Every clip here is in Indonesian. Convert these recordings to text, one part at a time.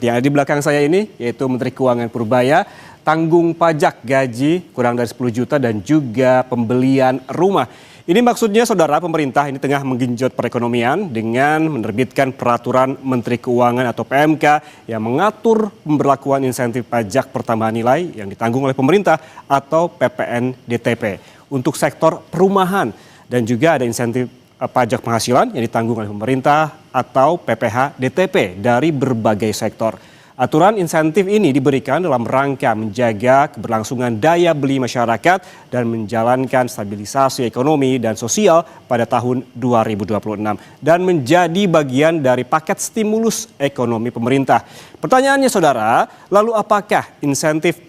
Yang ada di belakang saya ini yaitu Menteri Keuangan Purbaya, tanggung pajak gaji kurang dari 10 juta dan juga pembelian rumah. Ini maksudnya saudara, pemerintah ini tengah menggenjot perekonomian dengan menerbitkan peraturan Menteri Keuangan atau PMK yang mengatur pemberlakuan insentif pajak pertambahan nilai yang ditanggung oleh pemerintah atau PPN-DTP untuk sektor perumahan, dan juga ada insentif pajak penghasilan yang ditanggung oleh pemerintah atau PPH-DTP dari berbagai sektor. Aturan insentif ini diberikan dalam rangka menjaga keberlangsungan daya beli masyarakat dan menjalankan stabilisasi ekonomi dan sosial pada tahun 2026 dan menjadi bagian dari paket stimulus ekonomi pemerintah. Pertanyaannya saudara, lalu apakah insentif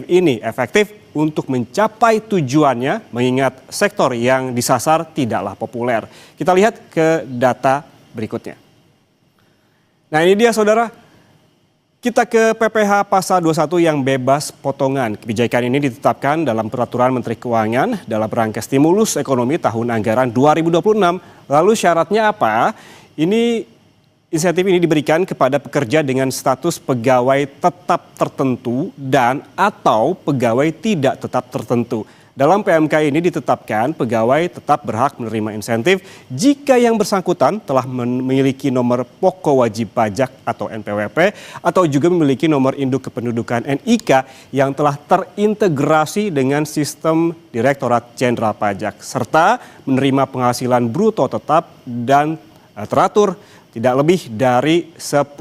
ini efektif untuk mencapai tujuannya mengingat sektor yang disasar tidaklah populer? Kita lihat ke data berikutnya. Nah, ini dia saudara. Kita ke PPh Pasal 21 yang bebas potongan. Kebijakan ini ditetapkan dalam Peraturan Menteri Keuangan dalam rangka stimulus ekonomi tahun anggaran 2026. Lalu syaratnya apa? Insentif ini diberikan kepada pekerja dengan status pegawai tetap tertentu dan atau pegawai tidak tetap tertentu. Dalam PMK ini ditetapkan pegawai tetap berhak menerima insentif jika yang bersangkutan telah memiliki nomor pokok wajib pajak atau NPWP atau juga memiliki nomor induk kependudukan NIK yang telah terintegrasi dengan sistem Direktorat Jenderal Pajak serta menerima penghasilan bruto tetap dan teratur tidak lebih dari 10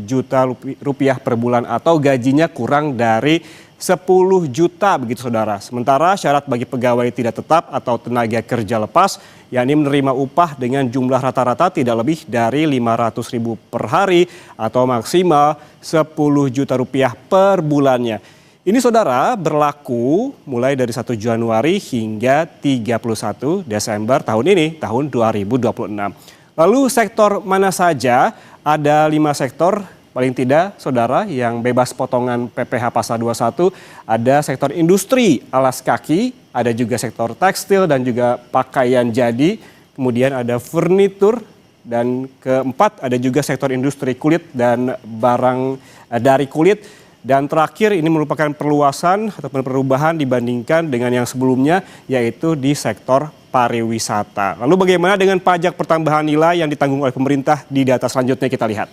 juta rupiah per bulan atau gajinya kurang dari 10 juta begitu saudara. Sementara syarat bagi pegawai tidak tetap atau tenaga kerja lepas yakni menerima upah dengan jumlah rata-rata tidak lebih dari 500.000 per hari atau maksimal 10 juta rupiah per bulannya. Ini saudara berlaku mulai dari 1 Januari hingga 31 Desember tahun ini, tahun 2026. Lalu sektor mana saja? Ada 5 sektor paling tidak saudara yang bebas potongan PPh Pasal 21. Ada sektor industri alas kaki, ada juga sektor tekstil dan juga pakaian jadi, kemudian ada furnitur, dan keempat ada juga sektor industri kulit dan barang dari kulit. Dan terakhir ini merupakan perluasan ataupun perubahan dibandingkan dengan yang sebelumnya yaitu di sektor pariwisata. Lalu bagaimana dengan pajak pertambahan nilai yang ditanggung oleh pemerintah? Di data selanjutnya kita lihat.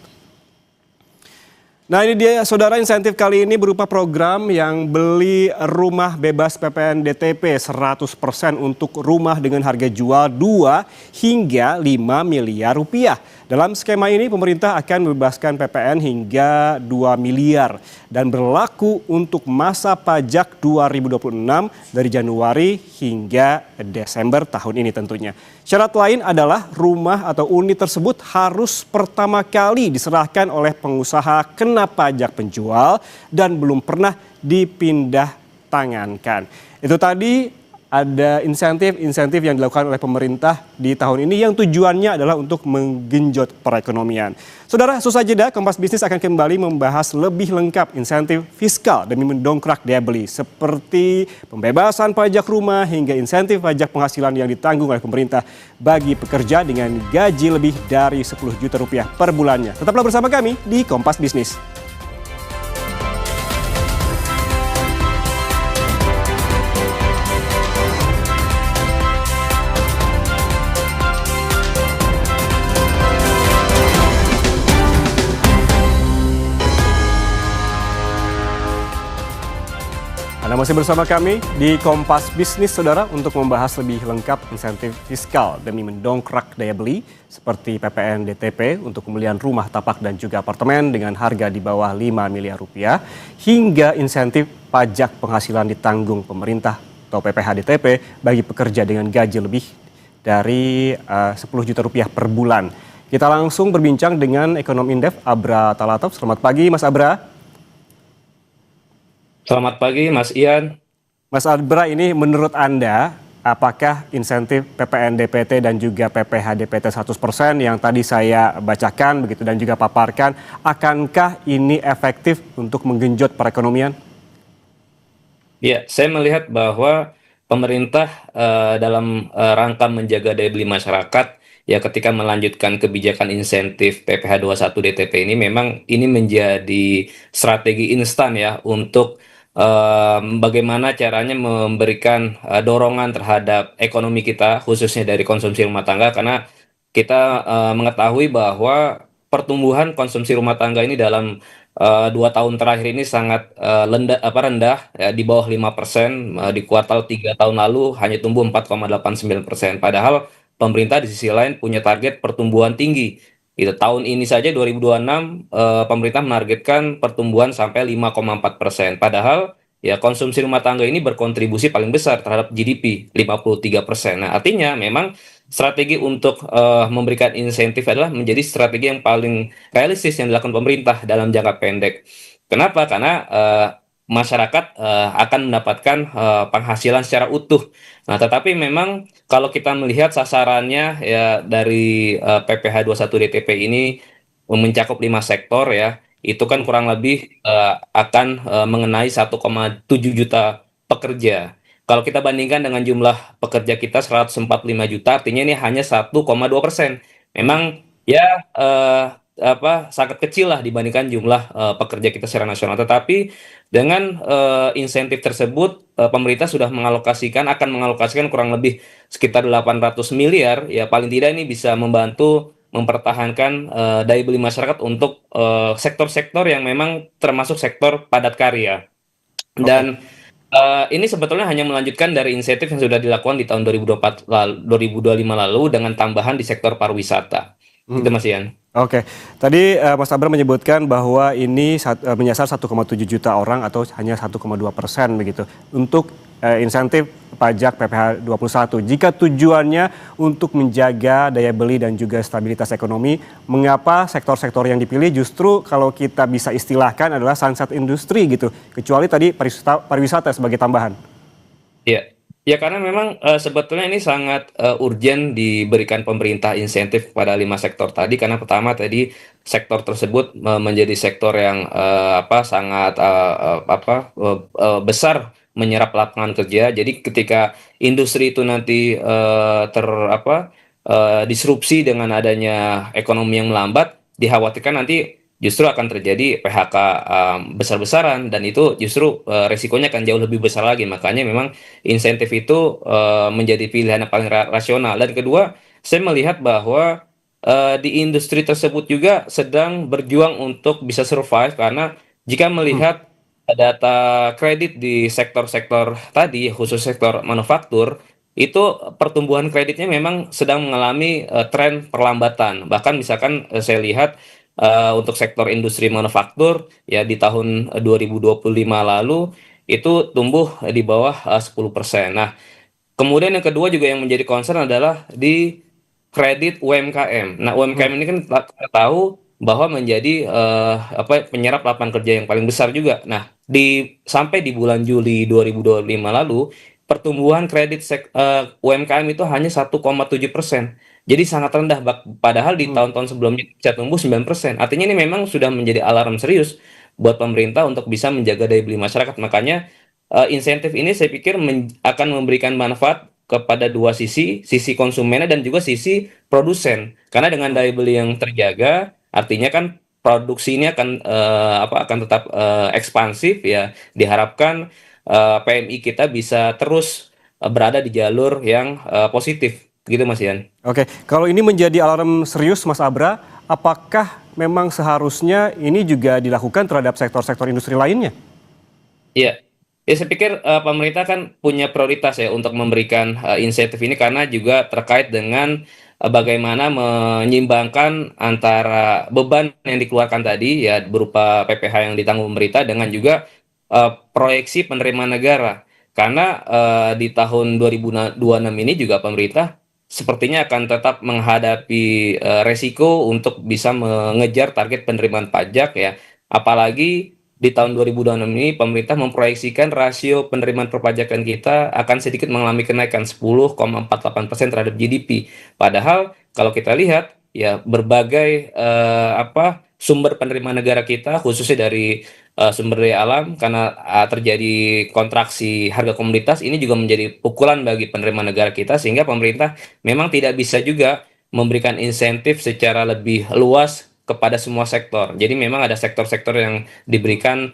Nah, ini dia saudara, insentif kali ini berupa program yang beli rumah bebas PPN DTP 100% untuk rumah dengan harga jual 2 hingga 5 miliar rupiah. Dalam skema ini pemerintah akan membebaskan PPN hingga 2 miliar dan berlaku untuk masa pajak 2026 dari Januari hingga Desember tahun ini tentunya. Syarat lain adalah rumah atau unit tersebut harus pertama kali diserahkan oleh pengusaha kena pajak penjual dan belum pernah dipindah tangankan. Itu tadi ada insentif yang dilakukan oleh pemerintah di tahun ini yang tujuannya adalah untuk menggenjot perekonomian. Saudara, susah jeda, Kompas Bisnis akan kembali membahas lebih lengkap insentif fiskal demi mendongkrak daya beli seperti pembebasan pajak rumah hingga insentif pajak penghasilan yang ditanggung oleh pemerintah bagi pekerja dengan gaji lebih dari 10 juta rupiah per bulannya. Tetaplah bersama kami di Kompas Bisnis. Anda masih bersama kami di Kompas Bisnis, saudara, untuk membahas lebih lengkap insentif fiskal demi mendongkrak daya beli seperti PPN DTP untuk pembelian rumah tapak dan juga apartemen dengan harga di bawah 5 miliar rupiah hingga insentif pajak penghasilan ditanggung pemerintah atau PPh DTP bagi pekerja dengan gaji lebih dari 10 juta rupiah per bulan. Kita langsung berbincang dengan ekonom Indef Abra Talatov. Selamat pagi Mas Abra. Selamat pagi, Mas Ian. Mas Abra, ini menurut Anda, apakah insentif PPN DPT dan juga PPh DPT 100% yang tadi saya bacakan begitu dan juga paparkan, akankah ini efektif untuk menggenjot perekonomian? Ya, saya melihat bahwa pemerintah dalam rangka menjaga daya beli masyarakat ya ketika melanjutkan kebijakan insentif PPh 21 DTP ini memang ini menjadi strategi instan ya untuk bagaimana caranya memberikan dorongan terhadap ekonomi kita khususnya dari konsumsi rumah tangga karena kita mengetahui bahwa pertumbuhan konsumsi rumah tangga ini dalam 2 tahun terakhir ini sangat rendah ya, di bawah 5%. Di kuartal 3 tahun lalu hanya tumbuh 4,89%. Padahal pemerintah di sisi lain punya target pertumbuhan tinggi. Itu tahun ini saja 2026 pemerintah menargetkan pertumbuhan sampai 5,4%. Padahal ya konsumsi rumah tangga ini berkontribusi paling besar terhadap GDP 53%. Nah, artinya memang strategi untuk memberikan insentif adalah menjadi strategi yang paling realistis yang dilakukan pemerintah dalam jangka pendek. Kenapa? Karena masyarakat akan mendapatkan penghasilan secara utuh. Nah, tetapi memang kalau kita melihat sasarannya ya dari PPh 21 DTP ini mencakup 5 sektor ya, itu kan kurang lebih akan mengenai 1,7 juta pekerja. Kalau kita bandingkan dengan jumlah pekerja kita 145 juta, artinya ini hanya 1,2%. Memang ya sangat kecil lah dibandingkan jumlah pekerja kita secara nasional. Tetapi dengan insentif tersebut, pemerintah sudah akan mengalokasikan kurang lebih sekitar 800 miliar. Ya paling tidak ini bisa membantu mempertahankan daya beli masyarakat untuk sektor-sektor yang memang termasuk sektor padat karya. Oke. Dan ini sebetulnya hanya melanjutkan dari insentif yang sudah dilakukan di tahun 2024 lalu, 2025 lalu dengan tambahan di sektor pariwisata. Itu Hmm. Mas Ian. Oke, tadi Mas Abra menyebutkan bahwa ini menyasar 1,7 juta orang atau hanya 1,2% begitu untuk insentif pajak PPh 21. Jika tujuannya untuk menjaga daya beli dan juga stabilitas ekonomi, mengapa sektor-sektor yang dipilih justru kalau kita bisa istilahkan adalah sunset industri gitu, kecuali tadi pariwisata sebagai tambahan? Iya. Ya karena memang sebetulnya ini sangat urgent diberikan pemerintah insentif kepada 5 sektor tadi karena pertama tadi sektor tersebut menjadi sektor yang sangat besar menyerap lapangan kerja. Jadi ketika industri itu nanti disrupsi dengan adanya ekonomi yang melambat, dikhawatirkan nanti justru akan terjadi PHK besar-besaran dan itu justru resikonya akan jauh lebih besar lagi. Makanya memang insentif itu menjadi pilihan yang paling rasional. Dan kedua, saya melihat bahwa di industri tersebut juga sedang berjuang untuk bisa survive karena jika Hmm. melihat data kredit di sektor-sektor tadi, khusus sektor manufaktur, itu pertumbuhan kreditnya memang sedang mengalami tren perlambatan. Bahkan misalkan saya lihat untuk sektor industri manufaktur ya di tahun 2025 lalu itu tumbuh di bawah 10%. Nah, kemudian yang kedua juga yang menjadi concern adalah di kredit UMKM. Nah, Hmm. UMKM ini kan kita tahu bahwa menjadi penyerap lapangan kerja yang paling besar juga. Nah, sampai di bulan Juli 2025 lalu pertumbuhan kredit UMKM itu hanya 1,7%. Jadi sangat rendah, padahal di Hmm. tahun-tahun sebelumnya bisa tumbuh 9%. Artinya ini memang sudah menjadi alarm serius buat pemerintah untuk bisa menjaga daya beli masyarakat. Makanya insentif ini saya pikir akan memberikan manfaat kepada dua sisi, sisi konsumennya dan juga sisi produsen. Karena dengan daya beli yang terjaga, artinya kan produksi ini akan tetap ekspansif ya. Diharapkan PMI kita bisa terus berada di jalur yang positif, gitu Mas Ian. Oke, kalau ini menjadi alarm serius Mas Abra, apakah memang seharusnya ini juga dilakukan terhadap sektor-sektor industri lainnya? Iya, ya saya pikir pemerintah kan punya prioritas ya untuk memberikan insentif ini karena juga terkait dengan bagaimana menyimbangkan antara beban yang dikeluarkan tadi ya berupa PPh yang ditanggung pemerintah dengan juga proyeksi penerimaan negara. Karena di tahun 2026 ini juga pemerintah sepertinya akan tetap menghadapi resiko untuk bisa mengejar target penerimaan pajak ya. Apalagi di tahun 2026 ini pemerintah memproyeksikan rasio penerimaan perpajakan kita akan sedikit mengalami kenaikan 10,48% terhadap GDP. Padahal kalau kita lihat ya berbagai sumber penerimaan negara kita khususnya dari sumber daya alam karena terjadi kontraksi harga komoditas ini juga menjadi pukulan bagi penerimaan negara kita sehingga pemerintah memang tidak bisa juga memberikan insentif secara lebih luas kepada semua sektor. Jadi memang ada sektor-sektor yang diberikan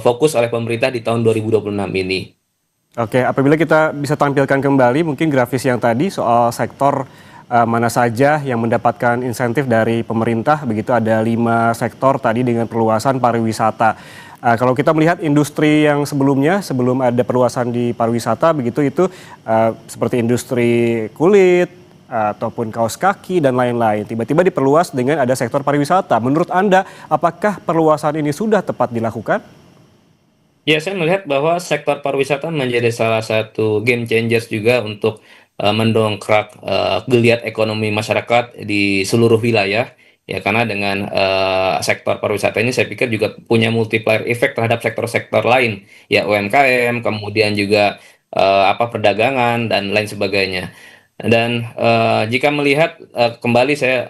fokus oleh pemerintah di tahun 2026 ini. Oke, apabila kita bisa tampilkan kembali mungkin grafis yang tadi soal sektor mana saja yang mendapatkan insentif dari pemerintah, begitu ada 5 sektor tadi dengan perluasan pariwisata. Kalau kita melihat industri yang sebelumnya, sebelum ada perluasan di pariwisata, begitu itu seperti industri kulit, ataupun kaos kaki dan lain-lain. Tiba-tiba diperluas dengan ada sektor pariwisata. Menurut Anda, apakah perluasan ini sudah tepat dilakukan? Ya, saya melihat bahwa sektor pariwisata menjadi salah satu game changers juga untuk mendongkrak geliat ekonomi masyarakat di seluruh wilayah. Ya, karena dengan sektor pariwisata ini saya pikir juga punya multiplier effect terhadap sektor-sektor lain, ya UMKM, kemudian juga perdagangan dan lain sebagainya. Dan jika melihat kembali saya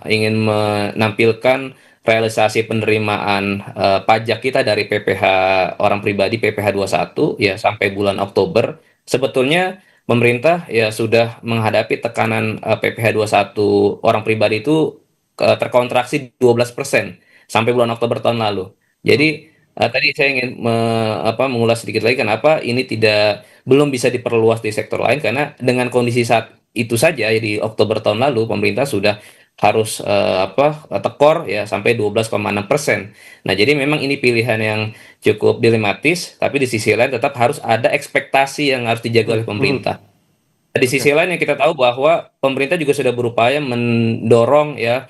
ingin menampilkan realisasi penerimaan pajak kita dari PPh orang pribadi PPh 21 ya sampai bulan Oktober, sebetulnya pemerintah ya sudah menghadapi tekanan PPh 21 orang pribadi itu terkontraksi 12% sampai bulan Oktober tahun lalu. Jadi tadi saya ingin mengulas sedikit lagi kenapa ini belum bisa diperluas di sektor lain, karena dengan kondisi saat itu saja ya, di Oktober tahun lalu pemerintah sudah harus tekor ya sampai 12,6%. Nah, jadi memang ini pilihan yang cukup dilematis, tapi di sisi lain tetap harus ada ekspektasi yang harus dijaga oleh pemerintah. Di sisi Oke. lain yang kita tahu bahwa pemerintah juga sudah berupaya mendorong ya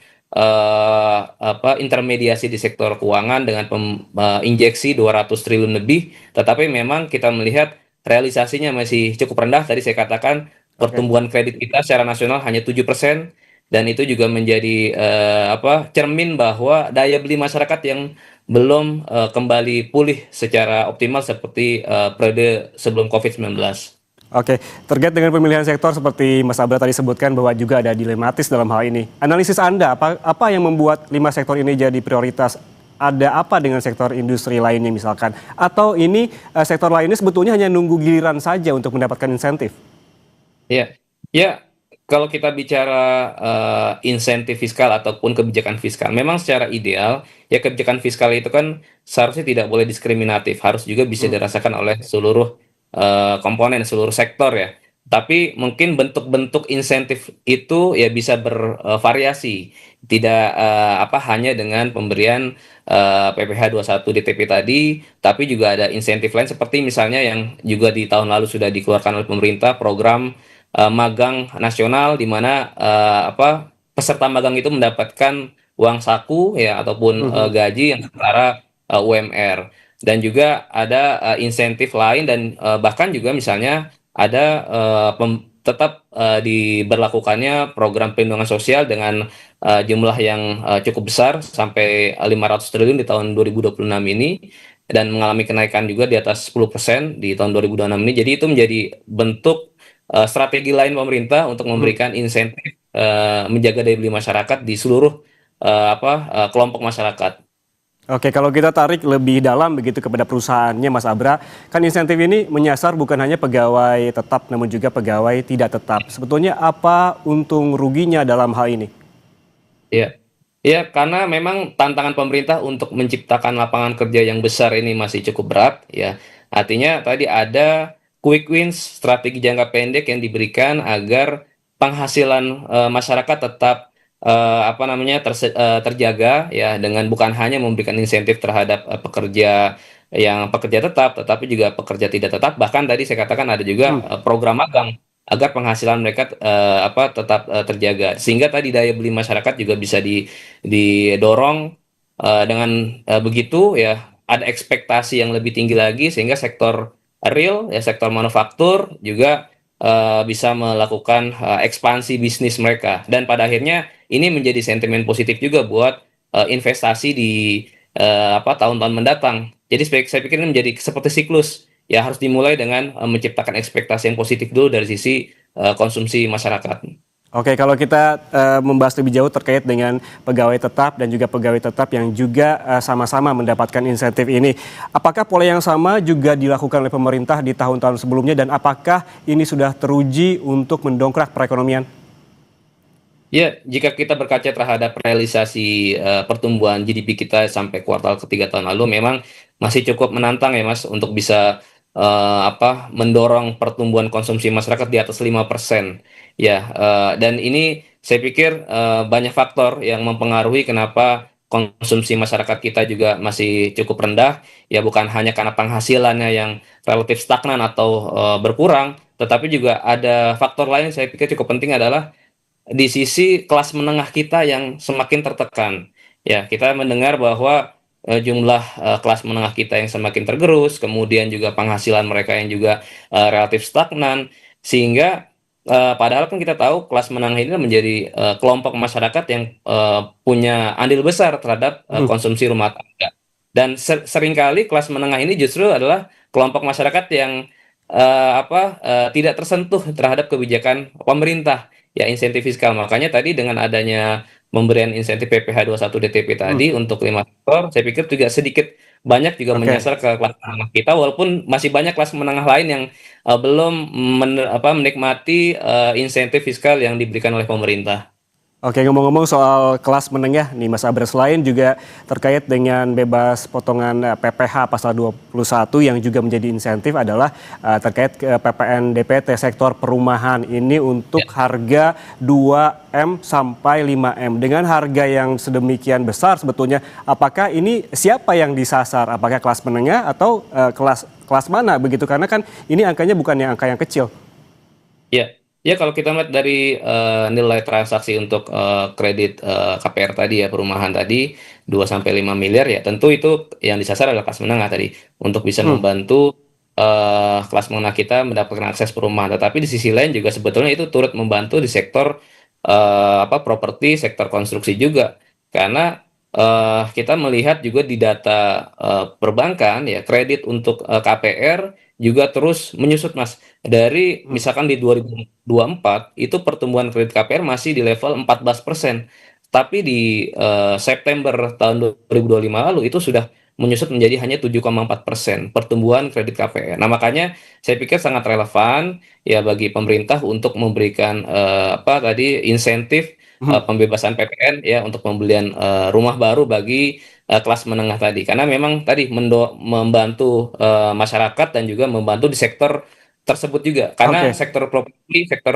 intermediasi di sektor keuangan dengan injeksi 200 triliun lebih, tetapi memang kita melihat realisasinya masih cukup rendah. Tadi saya katakan Oke. pertumbuhan kredit kita secara nasional hanya 7%, dan itu juga menjadi cermin bahwa daya beli masyarakat yang belum kembali pulih secara optimal seperti periode sebelum COVID-19. Oke, terkait dengan pemilihan sektor seperti Mas Abra tadi sebutkan bahwa juga ada dilematis dalam hal ini. Analisis Anda, apa yang membuat 5 sektor ini jadi prioritas? Ada apa dengan sektor industri lainnya misalkan? Atau ini sektor lainnya sebetulnya hanya nunggu giliran saja untuk mendapatkan insentif? Ya, ya, kalau kita bicara insentif fiskal ataupun kebijakan fiskal, memang secara ideal ya kebijakan fiskal itu kan seharusnya tidak boleh diskriminatif, harus juga bisa Hmm, dirasakan oleh seluruh komponen, seluruh sektor ya. Tapi mungkin bentuk-bentuk insentif itu ya bisa bervariasi, tidak hanya dengan pemberian PPh 21 DTP tadi, tapi juga ada insentif lain seperti misalnya yang juga di tahun lalu sudah dikeluarkan oleh pemerintah, program magang nasional di mana peserta magang itu mendapatkan uang saku ya ataupun mhm. gaji yang setara UMR, dan juga ada insentif lain, dan bahkan juga misalnya ada tetap diberlakukannya program perlindungan sosial dengan jumlah yang cukup besar sampai 500 triliun di tahun 2026 ini, dan mengalami kenaikan juga di atas 10% di tahun 2026 ini. Jadi itu menjadi bentuk strategi lain pemerintah untuk Mhm. memberikan insentif menjaga daya beli masyarakat di seluruh kelompok masyarakat. Oke, kalau kita tarik lebih dalam begitu kepada perusahaannya Mas Abra, kan insentif ini menyasar bukan hanya pegawai tetap namun juga pegawai tidak tetap. Sebetulnya apa untung ruginya dalam hal ini? Ya, ya, karena memang tantangan pemerintah untuk menciptakan lapangan kerja yang besar ini masih cukup berat, ya. Artinya tadi ada quick wins, strategi jangka pendek yang diberikan agar penghasilan masyarakat tetap terjaga, ya, dengan bukan hanya memberikan insentif terhadap pekerja tetap, tetapi juga pekerja tidak tetap. Bahkan tadi saya katakan ada juga Hmm. program magang agar penghasilan mereka tetap terjaga, sehingga tadi daya beli masyarakat juga bisa didorong. Dengan begitu ya ada ekspektasi yang lebih tinggi lagi, sehingga sektor real ya sektor manufaktur juga bisa melakukan ekspansi bisnis mereka, dan pada akhirnya ini menjadi sentimen positif juga buat investasi di tahun-tahun mendatang. Jadi saya pikir ini menjadi seperti siklus, ya harus dimulai dengan menciptakan ekspektasi yang positif dulu dari sisi konsumsi masyarakat. Oke, kalau kita membahas lebih jauh terkait dengan pegawai tetap dan juga pegawai tetap yang juga sama-sama mendapatkan insentif ini. Apakah pola yang sama juga dilakukan oleh pemerintah di tahun-tahun sebelumnya dan apakah ini sudah teruji untuk mendongkrak perekonomian? Ya, jika kita berkaca terhadap realisasi pertumbuhan GDP kita sampai kuartal ketiga tahun lalu, memang masih cukup menantang ya Mas untuk bisa mendorong pertumbuhan konsumsi masyarakat di atas 5%. Ya, dan ini saya pikir banyak faktor yang mempengaruhi kenapa konsumsi masyarakat kita juga masih cukup rendah. Ya, bukan hanya karena penghasilannya yang relatif stagnan atau berkurang, tetapi juga ada faktor lain saya pikir cukup penting adalah di sisi kelas menengah kita yang semakin tertekan. Ya, kita mendengar bahwa jumlah kelas menengah kita yang semakin tergerus, kemudian juga penghasilan mereka yang juga relatif stagnan, sehingga padahal kan kita tahu kelas menengah ini menjadi kelompok masyarakat yang punya andil besar terhadap Hmm. konsumsi rumah tangga. Dan seringkali kelas menengah ini justru adalah kelompok masyarakat yang tidak tersentuh terhadap kebijakan pemerintah. Ya, insentif fiskal. Makanya tadi dengan adanya pemberian insentif PPh 21 DTP Hmm. tadi untuk 5 sektor, saya pikir juga sedikit banyak juga Oke. menyasar ke kelas menengah kita, walaupun masih banyak kelas menengah lain yang belum menikmati insentif fiskal yang diberikan oleh pemerintah. Oke, ngomong-ngomong soal kelas menengah nih Mas Abra, selain juga terkait dengan bebas potongan PPh pasal 21 yang juga menjadi insentif adalah terkait ke PPN DPT sektor perumahan ini Ya, untuk harga 2M sampai 5M. Dengan harga yang sedemikian besar sebetulnya, apakah ini siapa yang disasar? Apakah kelas menengah atau kelas kelas mana begitu? Karena kan ini angkanya bukan yang angka yang kecil. ya, ya, kalau kita melihat dari nilai transaksi untuk kredit KPR tadi ya, perumahan tadi 2 sampai 5 miliar ya, tentu itu yang disasar adalah kelas menengah tadi untuk bisa Hmm. membantu kelas menengah kita mendapatkan akses perumahan. Tetapi di sisi lain juga sebetulnya itu turut membantu di sektor properti, sektor konstruksi juga. Karena kita melihat juga di data perbankan ya, kredit untuk KPR juga terus menyusut Mas. Dari Hmm. misalkan di 2024 itu pertumbuhan kredit KPR masih di level 14%. Tapi di September tahun 2025 lalu itu sudah menyusut menjadi hanya 7,4% pertumbuhan kredit KPR. Nah, makanya saya pikir sangat relevan ya bagi pemerintah untuk memberikan insentif Hmm. pembebasan PPN ya untuk pembelian rumah baru bagi kelas menengah tadi. Karena memang tadi membantu masyarakat dan juga membantu di sektor tersebut juga. Karena Oke. sektor properti, sektor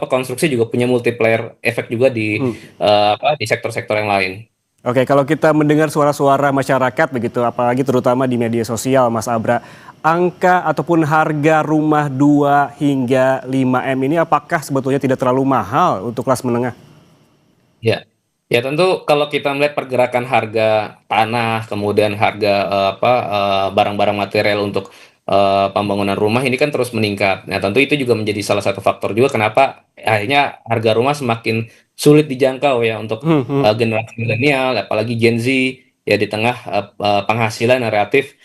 konstruksi juga punya multiplier efek juga Hmm. di sektor-sektor yang lain. Oke, kalau kita mendengar suara-suara masyarakat begitu, apalagi terutama di media sosial, Mas Abra, angka ataupun harga rumah 2 hingga 5M ini apakah sebetulnya tidak terlalu mahal untuk kelas menengah? Ya, ya tentu kalau kita melihat pergerakan harga tanah, kemudian harga barang-barang material untuk pembangunan rumah ini kan terus meningkat. Nah, tentu itu juga menjadi salah satu faktor juga kenapa akhirnya harga rumah semakin sulit dijangkau ya untuk Hmm. Hmm. generasi milenial, apalagi Gen Z ya di tengah penghasilan yang relatif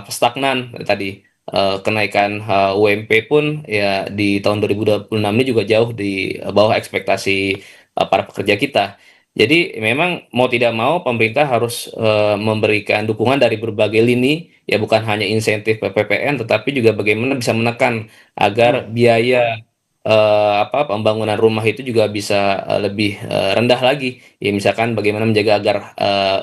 stagnan tadi. Kenaikan UMP pun ya di tahun 2026 ini juga jauh di bawah ekspektasi para pekerja kita. Jadi memang mau tidak mau pemerintah harus memberikan dukungan dari berbagai lini, ya bukan hanya insentif PPN, tetapi juga bagaimana bisa menekan Hmm. agar biaya pembangunan rumah itu juga bisa lebih rendah lagi. Ya misalkan bagaimana menjaga agar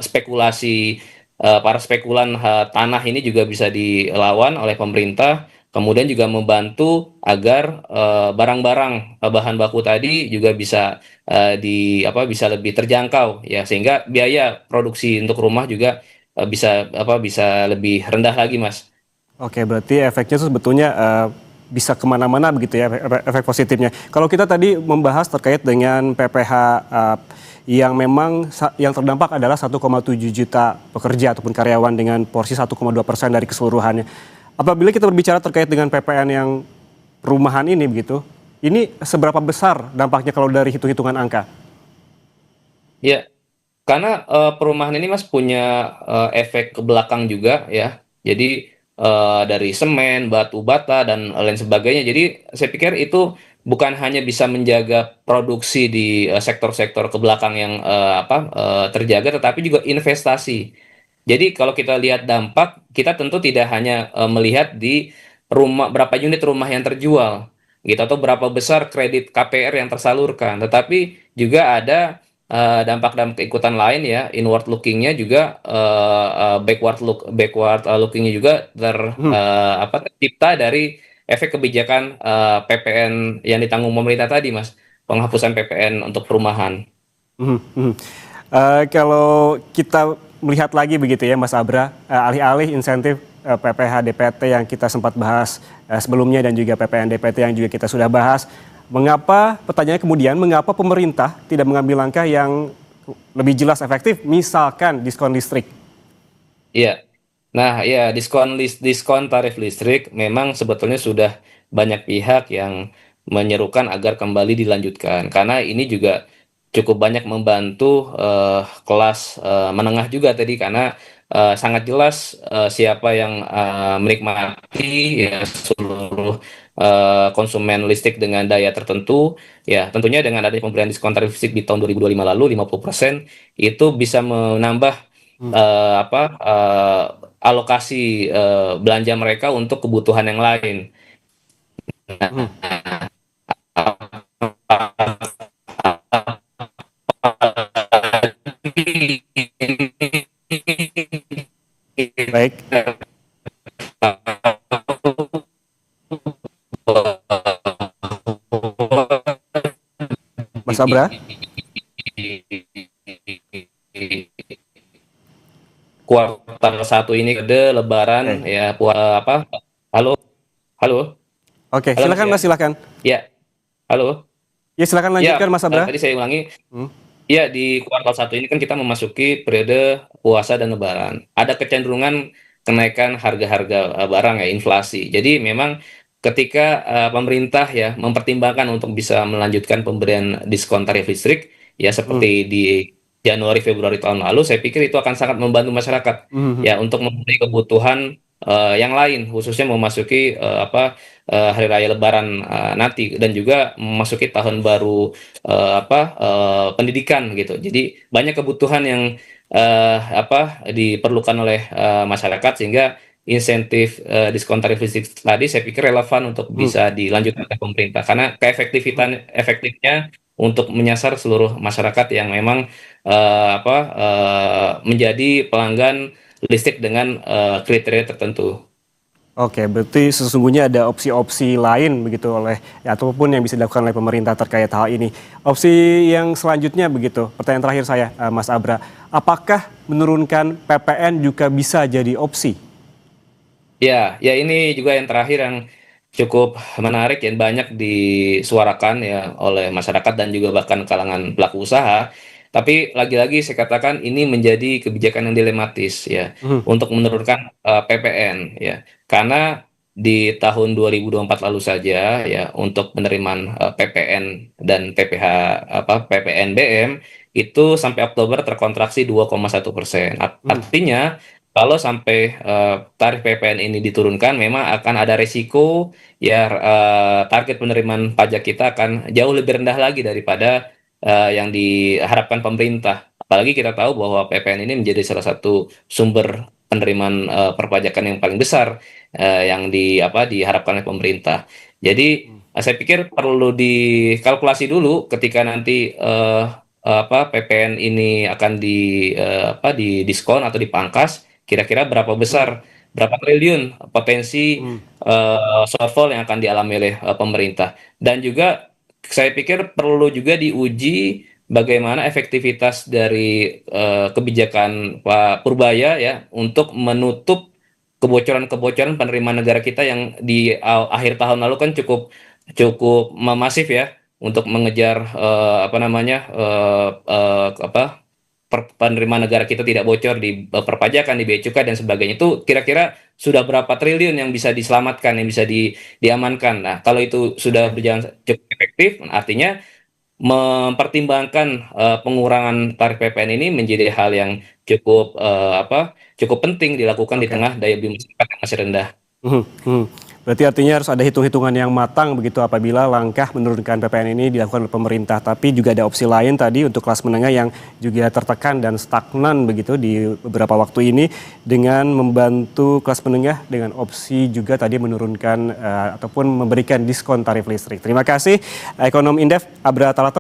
spekulasi para spekulan tanah ini juga bisa dilawan oleh pemerintah. Kemudian juga membantu agar barang-barang bahan baku tadi juga bisa bisa lebih terjangkau ya sehingga biaya produksi untuk rumah juga bisa lebih rendah lagi Mas. Oke, berarti efeknya itu sebetulnya bisa kemana-mana begitu ya, efek positifnya. Kalau kita tadi membahas terkait dengan PPh yang memang yang terdampak adalah 1,7 juta pekerja ataupun karyawan dengan porsi 1,2% dari keseluruhannya. Apabila kita berbicara terkait dengan PPN yang perumahan ini begitu, ini seberapa besar dampaknya kalau dari hitung-hitungan angka? Ya, karena perumahan ini Mas punya efek ke belakang juga ya. Jadi dari semen, batu bata dan lain sebagainya. Jadi saya pikir itu bukan hanya bisa menjaga produksi di sektor-sektor ke belakang yang terjaga, tetapi juga investasi. Jadi kalau kita lihat dampak, kita tentu tidak hanya melihat di rumah berapa unit rumah yang terjual. gitu, atau berapa besar kredit KPR yang tersalurkan. Tetapi juga ada dampak-dampak ikutan lain ya, inward looking-nya juga, backward looking-nya juga Mhm, tercipta dari efek kebijakan PPN yang ditanggung pemerintah tadi, Mas, penghapusan PPN untuk perumahan. mhm, mhm. Kalau kita melihat lagi begitu ya Mas Abra, alih-alih insentif PPh DPT yang kita sempat bahas sebelumnya dan juga PPN DPT yang juga kita sudah bahas, pertanyaannya kemudian mengapa pemerintah tidak mengambil langkah yang lebih jelas efektif, misalkan diskon listrik? Iya. Nah, ya diskon tarif listrik memang sebetulnya sudah banyak pihak yang menyerukan agar kembali dilanjutkan, karena ini juga cukup banyak membantu kelas menengah juga tadi, karena sangat jelas siapa yang menikmati ya seluruh konsumen listrik dengan daya tertentu, ya tentunya dengan adanya pemberian diskon tarif listrik di tahun 2025 lalu 50% itu bisa menambah Hmm, alokasi belanja mereka untuk kebutuhan yang lain. hmm, baik, Mas Abra. Kuartal 1 ini ada Oke, Lebaran ya, halo, halo, oke, halo Mas silakan ya, Mas, silakan. ya, halo, Ya silakan lanjutkan ya, Mas Abra. tadi saya ulangi. Hmm, Iya, di kuartal 1 ini kan kita memasuki periode puasa dan lebaran. Ada kecenderungan kenaikan harga-harga barang ya, inflasi. Jadi memang ketika pemerintah ya mempertimbangkan untuk bisa melanjutkan pemberian diskon tarif listrik ya hmm, seperti di Januari Februari tahun lalu, saya pikir itu akan sangat membantu masyarakat hmm, hmm. ya untuk memenuhi kebutuhan yang lain, khususnya memasuki hari raya Lebaran nanti, dan juga memasuki tahun baru pendidikan gitu. Jadi banyak kebutuhan yang diperlukan oleh masyarakat, sehingga insentif diskon tarif listrik tadi saya pikir relevan untuk Hmm. bisa dilanjutkan oleh pemerintah, karena efektifnya untuk menyasar seluruh masyarakat yang memang menjadi pelanggan listrik dengan kriteria tertentu. Oke, berarti sesungguhnya ada opsi-opsi lain begitu oleh ya, ataupun yang bisa dilakukan oleh pemerintah terkait hal ini. Opsi yang selanjutnya begitu, pertanyaan terakhir saya, Mas Abra, apakah menurunkan PPN juga bisa jadi opsi? Ya, ya ini juga yang terakhir yang cukup menarik yang banyak disuarakan ya oleh masyarakat dan juga bahkan kalangan pelaku usaha. Tapi lagi-lagi saya katakan ini menjadi kebijakan yang dilematis ya Mhm, untuk menurunkan PPN ya. Karena di tahun 2024 lalu saja ya untuk penerimaan PPN dan PPNBM itu sampai Oktober terkontraksi 2,1%. mhm, Artinya kalau sampai tarif PPN ini diturunkan, memang akan ada resiko ya target penerimaan pajak kita akan jauh lebih rendah lagi daripada yang diharapkan pemerintah. Apalagi kita tahu bahwa PPN ini menjadi salah satu sumber penerimaan perpajakan yang paling besar yang diharapkan oleh pemerintah. Jadi mhm. saya pikir perlu dikalkulasi dulu ketika nanti PPN ini akan didiskon atau dipangkas. Kira-kira berapa Mhm, besar, berapa triliun potensi mhm. shortfall yang akan dialami oleh pemerintah. Dan juga saya pikir perlu juga diuji bagaimana efektivitas dari kebijakan Pak Purbaya ya untuk menutup kebocoran-kebocoran penerimaan negara kita yang di akhir tahun lalu kan cukup cukup masif ya untuk mengejar penerimaan negara kita tidak bocor di perpajakan, di bea cukai dan sebagainya. Itu kira-kira sudah berapa triliun yang bisa diselamatkan, yang bisa diamankan. Nah, kalau itu sudah Oke, berjalan cukup efektif, artinya mempertimbangkan pengurangan tarif PPN ini menjadi hal yang cukup penting dilakukan di oke. tengah daya beli masyarakat yang masih rendah. Mhm, mhm. Berarti artinya harus ada hitung-hitungan yang matang begitu apabila langkah menurunkan PPN ini dilakukan oleh pemerintah. Tapi juga ada opsi lain tadi untuk kelas menengah yang juga tertekan dan stagnan begitu di beberapa waktu ini dengan membantu kelas menengah dengan opsi juga tadi menurunkan ataupun memberikan diskon tarif listrik. Terima kasih ekonom Indef Abra Talato.